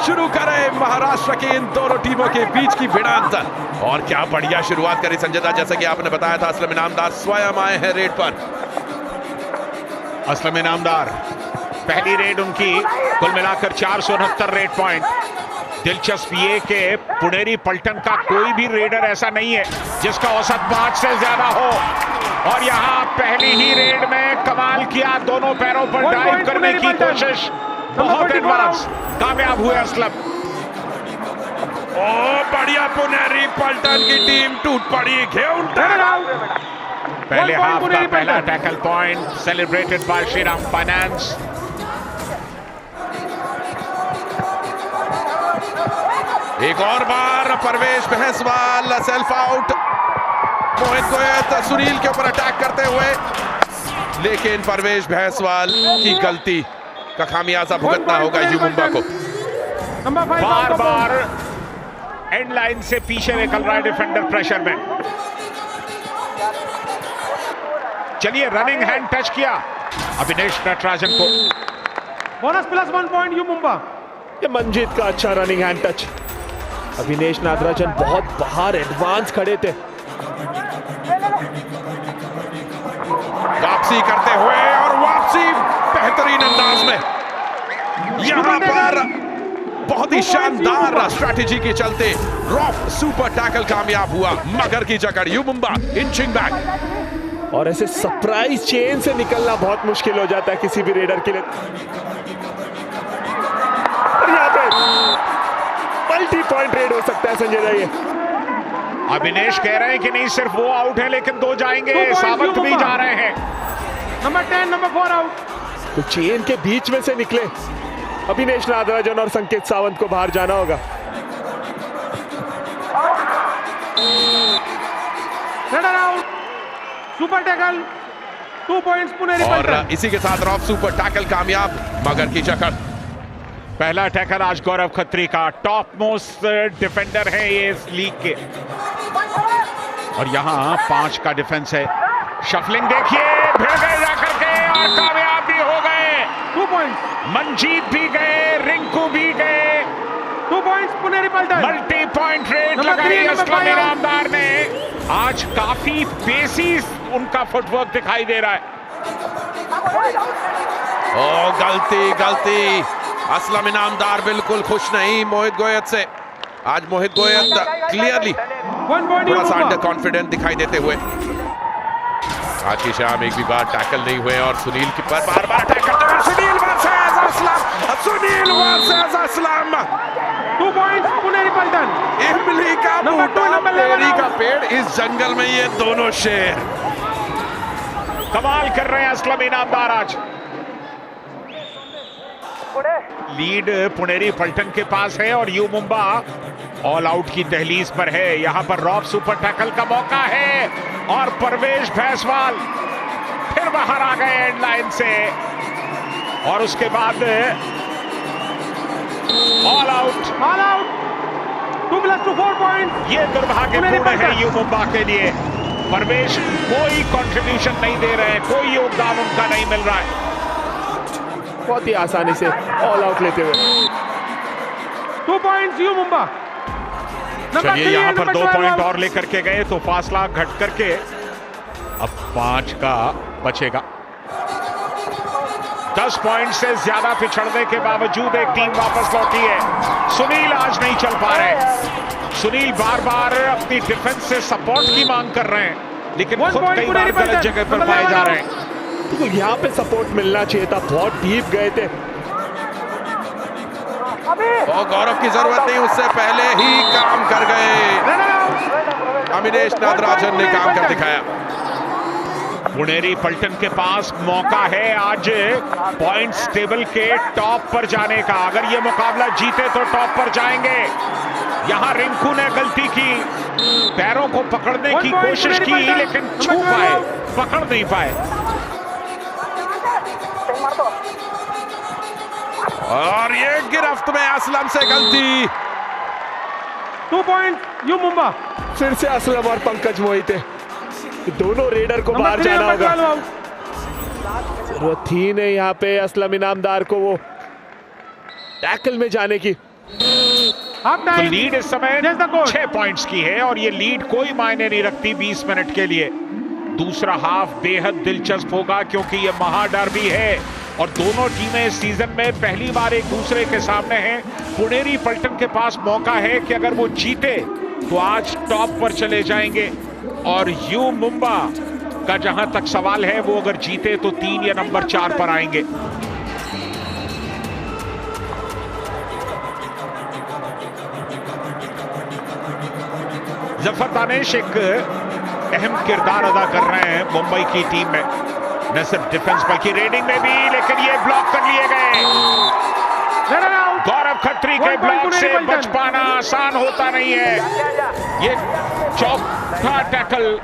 शुरू करें महाराष्ट्र की इन दोनों टीमों के बीच की भिड़ंत। और क्या बढ़िया शुरुआत करी संजय दा, जैसा कि आपने बताया था असलम इनामदार स्वयं आए हैं रेड पर। असलम इनामदार पहली रेड उनकी, कुल मिलाकर 469 रेड पॉइंट। दिलचस्प ये कि पुनेरी पलटन का कोई भी रेडर ऐसा नहीं है जिसका औसत 5 से ज्यादा हो। और यहाँ पहली ही रेड में कमाल किया, दोनों पैरों पर डाइव करने की कोशिश, बहुत एडवांस, कामयाब हुए असलम। ओ बढ़िया, पुनेरी पलटन की टीम टूट पड़ी। पहले हाफ का पहला tackle point celebrated by Shriram finance. एक और बार परवेश भैंसवाल सेल्फ आउट। मोहित गोयत सुनील के ऊपर अटैक करते हुए, लेकिन परवेश भैंसवाल की गलती का खामियाजा भुगतना होगा यू मुंबा को। बार बार एंड लाइन से पीछे निकल रहा है डिफेंडर प्रेशर में। चलिए, रनिंग हैंड टच किया अविनेश नटराजन को। Bonus +1 point you Mumba. ये मंजीत का अच्छा running hand touch. Avinesh Nagarajan बहुत बाहर एडवांस खड़े थे। वापसी करते हुए, और वापसी बेहतरीन अंदाज में। यहां पर बहुत ही शानदार स्ट्रैटेजी के चलते रॉफ सुपर टैकल कामयाब हुआ। मगर की जकड़, यू मुंबा इंचिंग बैक। और ऐसे सरप्राइज चेन से निकलना बहुत मुश्किल हो जाता है किसी भी रेडर के लिए। और यहाँ पे मल्टी पॉइंट रेड हो सकता है संजय दा। ये अविनेश कह रहे हैं कि नहीं सिर्फ वो आउट है, लेकिन 2 जाएंगे, सावंत भी जा रहे हैं। Number 10, number 4 out. तो चेन के बीच में से निकले अविनेश नागराजन और संकेत सावंत को बाहर जाना होगा। Raider out, super tackle, 2 points Puneri और पलटन। इसी के साथ रॉफ सुपर टैकल कामयाब। मगर की जकड़। पहला टैकल आज गौरव खत्री का, टॉप मोस्ट डिफेंडर है ये इस लीग के। और यहां 5 का डिफेंस है। शफलिंग देखिए, भिड़ गए जाकर के और कामयाब भी हो गए। 2 पॉइंट्स। मंजीत भी गए, रिंकू भी गए। 2 पॉइंट्स पुनेरी पलटन। मल्टी पॉइंट रेड नंबर लगाई 3, नंबर असलम 5 इनामदार ने। आज काफी पेसी उनका फुटवर्क दिखाई दे रहा है। ओ गलती गलती, असलम इनामदार बिल्कुल खुश नहीं मोहित गोयत से। आज मोहित गोयत क्लियरली 1 पॉइंट यू थोड़ा सा अंडर मुंबा। कॉन्फिडेंट दिखाई देते हुए। आज की शाम एक भी बार टैकल नहीं हुए, और सुनील की पर बार बार अटैक करते हुए Sunil versus Aslam, Sunil versus Aslam. 2 points Puneri पलटन। इमली का नंबर 2, बूटा, नंबर 11 पेरी का पेड़, इस जंगल में ये दोनों शेर कमाल कर रहे हैं असलम इनामदार आज। लीड पुनेरी पलटन के पास है और यू मुंबा ऑल आउट की दहलीज पर है। यहां पर रॉफ सुपर टैकल का मौका है और परवेश भैंसवाल फिर बाहर आ गए एंड लाइन से। और उसके बाद ऑल आउट। 2 + 2 4 पॉइंट। ये दुर्भाग्यपूर्ण है यू मुंबा के लिए। परवेश कोई कंट्रीब्यूशन नहीं दे रहे हैं, कोई योगदान उनका नहीं मिल रहा है। बहुत ही आसानी से ऑल आउट लेते हुए। 2 पॉइंट्स यू मुंबा। चलिए, यहां पर 2 पॉइंट और लेकर के गए तो फासला घट करके अब 5 का बचेगा। 10 पॉइंट से ज्यादा पिछड़ने के बावजूद एक टीम वापस लौटी है। सुनील आज नहीं चल पा रहे। सुनील बार बार अपनी डिफेंस से सपोर्ट की मांग कर रहे हैं, लेकिन खुद कई बार गलत जगह पर पाए जा रहे हैं। तो यहाँ पे सपोर्ट मिलना चाहिए था, बहुत डीप गए थे। और गौरव की जरूरत नहीं, उससे पहले ही काम कर गए। अविनेश नागराजन ने काम कर दिखाया। पुनेरी पलटन के पास मौका है आज पॉइंट्स टेबल के टॉप पर जाने का। अगर ये मुकाबला जीते तो टॉप पर जाएंगे। यहां रिंकू ने गलती की, पैरों को पकड़ने की कोशिश की, लेकिन छू पाए, पकड़ नहीं पाए। और ये गिरफ्त में असलम से गलती। 2 पॉइंट यू मुंबा। फिर से असलम और पंकज मोहित है, दोनों रेडर को बाहर जाना होगा। जरूरत थी नहीं यहाँ पे असलम इनामदार को वो टैकल में जाने की। हाफ तो टाइम। लीड इस समय Yes, the coach. 6 पॉइंट्स की है और ये लीड कोई मायने नहीं रखती 20 मिनट के लिए। दूसरा हाफ बेहद दिलचस्प होगा क्योंकि ये महाडर्बी है और दोनों टीमें इस सीजन में पहली बार एक दूसरे के सामने हैं। पुनेरी पल्टन के पास मौका है कि अगर वो जीते तो आज टॉप पर चले जाएंगे और यू मुंबा का जहां तक सवाल है वो अगर जीते तो 3 या नंबर 4 पर आएंगे। जफर दानिश एक अहम किरदार अदा कर रहे हैं मुंबई की टीम में, न सिर्फ डिफेंस बल्कि रेडिंग में भी, लेकिन ये ब्लॉक कर लिए गए। गौरव खत्री के ब्लॉक से बच पाना आसान होता नहीं है। ये चौथा टैकल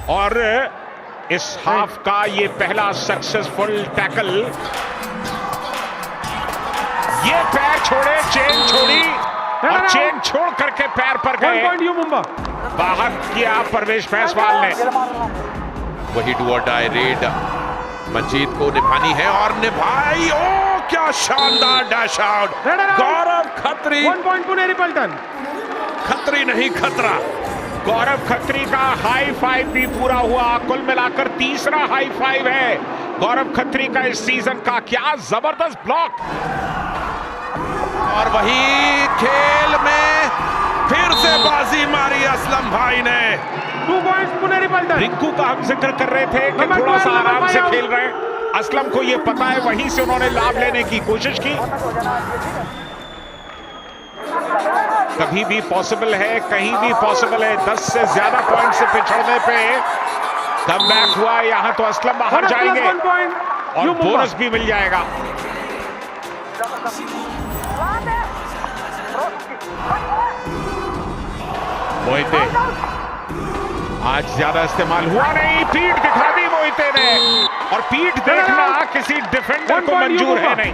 और इस हाफ का ये पहला सक्सेसफुल टैकल। ये पैर छोड़े, चेन छोड़ी और चेन छोड़ करके पैर पर गए। यू मुंबा बाहर किया परवेश फैसवाल ने। वही डू और डाई रेड मंजीत को निभानी है और निभाई। ओ क्या शानदार डैश आउट गौरव खत्री। 1 पॉइंट पुनेरी पल्टन। खत्री नहीं खतरा। गौरव खत्री का हाई फाइव भी पूरा हुआ। कुल मिलाकर तीसरा हाई फाइव है गौरव खत्री का इस सीजन का। क्या जबरदस्त ब्लॉक। और वही खेल में फिर से बाजी मारी असलम भाई ने। 2 पॉइंट्स पुनेरी पल्टन। रिंकू का हम जिक्र कर रहे थे कि थोड़ा सा आराम से खेल रहे हैं। असलम को ये पता है, वहीं से उन्होंने लाभ लेने की कोशिश की। कभी भी पॉसिबल है, कहीं भी पॉसिबल है। 10 से ज्यादा पॉइंट से पिछड़ने पे कमबैक हुआ। यहां तो असलम बाहर जाएंगे और बोनस भी मिल जाएगा। मोहिते आज ज्यादा इस्तेमाल हुआ नहीं। पीठ दिखा दी मोहिते ने और पीठ देखना किसी डिफेंडर को मंजूर है नहीं।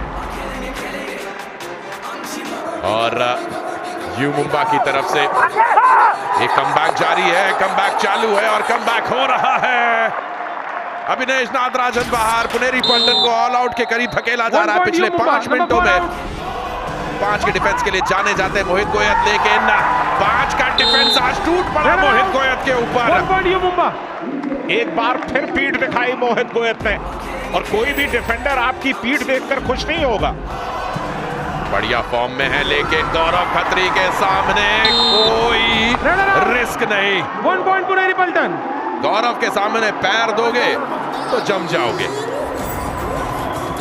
और यू मुंबा की तरफ से एक कमबैक जारी है, कमबैक चालू है और कमबैक हो रहा है। अभिनेश नागराजन बाहर। पुनेरी पल्टन को ऑल आउट के करीब धकेला जा रहा है। पिछले 5 मिनटों में 5 के डिफेंस के लिए जाने जाते मोहित गोयत, लेकिन 5 का डिफेंस आज टूट पड़ा मोहित गोयत के ऊपर। एक बार फिर पीठ दिखाई मोहित गोयत ने और कोई भी डिफेंडर आपकी पीठ देखकर खुश नहीं होगा। बढ़िया फॉर्म में है लेकिन गौरव खत्री के सामने कोई रिस्क नहीं। 1 पॉइंट पुनेरी पल्टन। गौरव के सामने पैर दोगे तो जम जाओगे।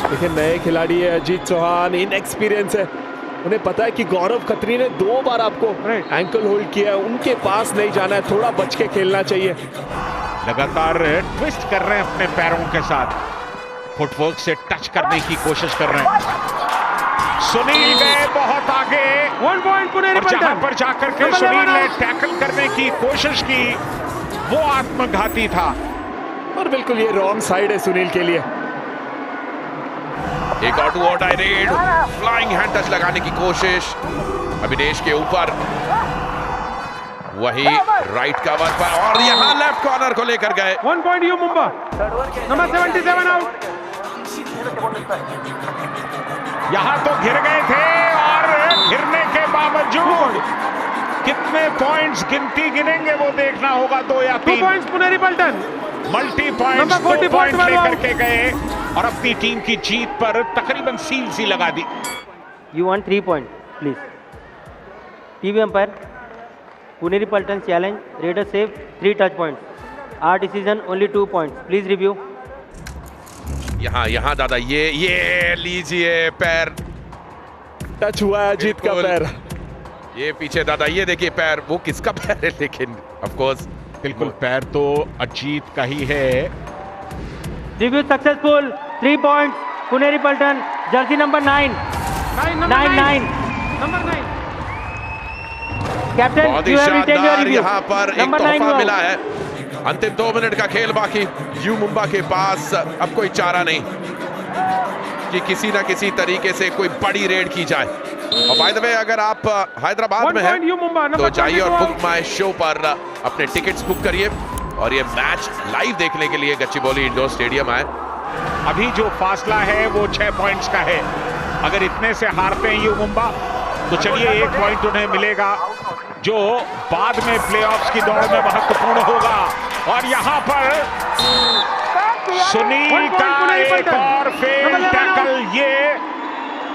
देखिए नए खिलाड़ी है अजीत चौहान, इनएक्सपीरियंस है। उन्हें पता है कि गौरव खत्री ने 2 बार आपको एंकल होल्ड किया है, उनके पास नहीं जाना है, थोड़ा बच के खेलना चाहिए। लगातार ट्विस्ट कर रहे हैं अपने पैरों के साथ, फुटवर्क से टच करने की कोशिश कर रहे हैं। सुनील गए बहुत आगे। 1 पॉइंट पुनेरी और जहां पल्टन। पर जाकर के सुनील ने टैकल करने की कोशिश की वो आत्मघाती था। और बिल्कुल ये रॉन्ग साइड है सुनील के लिए। एक और 2 और डाई रेड, फ्लाइंग हैंड टच लगाने की कोशिश अभिनेश के ऊपर। वही राइट कवर पर और यहां लेफ्ट कॉर्नर को लेकर गए। 1 point you Mumba. Number 77 out. यहां तो घिर गए थे और घिरने के बावजूद कितने पॉइंट्स गिनती गिनेंगे वो देखना होगा। 2 या 3 points Puneri Paltan. Multi points 2 point लेकर के गए और अपनी टीम की जीत पर तकरीबन सील सी लगा दी। You want 3 points, please. TV umpire, Puneri Paltan challenge. Raiders save 3 touch points. Our decision only 2 points. Please review. यहां दादा ये लीजिए पैर टच हुआ है अजीत का पैर। ये पीछे दादा ये देखिए पैर, वो किसका पैर है लेकिन ऑफ कोर्स बिल्कुल पैर तो अजीत का ही है। Review successful. 3 points. Puneri Paltan. Jersey number 9. 9. Number 9। Captain, बहुत ही you have retained your शानदार review. यहाँ पर एक Number 9 तोहफा you मिला have. है। अंतिम 2 मिनट का खेल बाकी। यू मुंबा के पास अब कोई चारा नहीं कि किसी ना किसी तरीके से कोई बड़ी रेड की जाए। और बाय द वे अगर आप हैदराबाद में हैं तो जाइए और बुक माई शो पर अपने टिकट्स बुक करिए और ये मैच लाइव देखने के लिए गच्चीबौली इंडोर स्टेडियम आए। अभी जो फासला है वो 6 पॉइंट्स का है। अगर इतने से हारते हैं यू मुंबा तो चलिए एक पॉइंट उन्हें मिलेगा जो बाद में प्लेऑफ्स की दौड़ में महत्वपूर्ण होगा। और यहां पर सुनील का एक और फेल टैकल, ये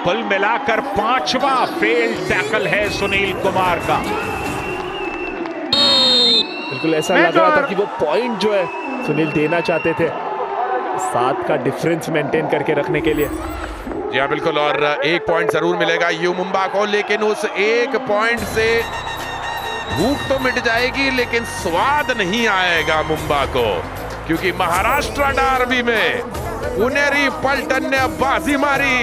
कुल मिलाकर 5वां फेल टैकल है सुनील कुमार का। बिल्कुल ऐसा लग रहा था कि वो पॉइंट जो है सुनील देना चाहते थे 7 का डिफरेंस मेंटेन करके रखने के लिए। जी हाँ बिल्कुल, और एक पॉइंट जरूर मिलेगा यू मुंबा को, लेकिन उस एक पॉइंट से भूख तो मिट जाएगी लेकिन स्वाद नहीं आएगा मुंबा को, क्योंकि महाराष्ट्र डर्बी में पुनेरी पल्टन ने बाजी मारी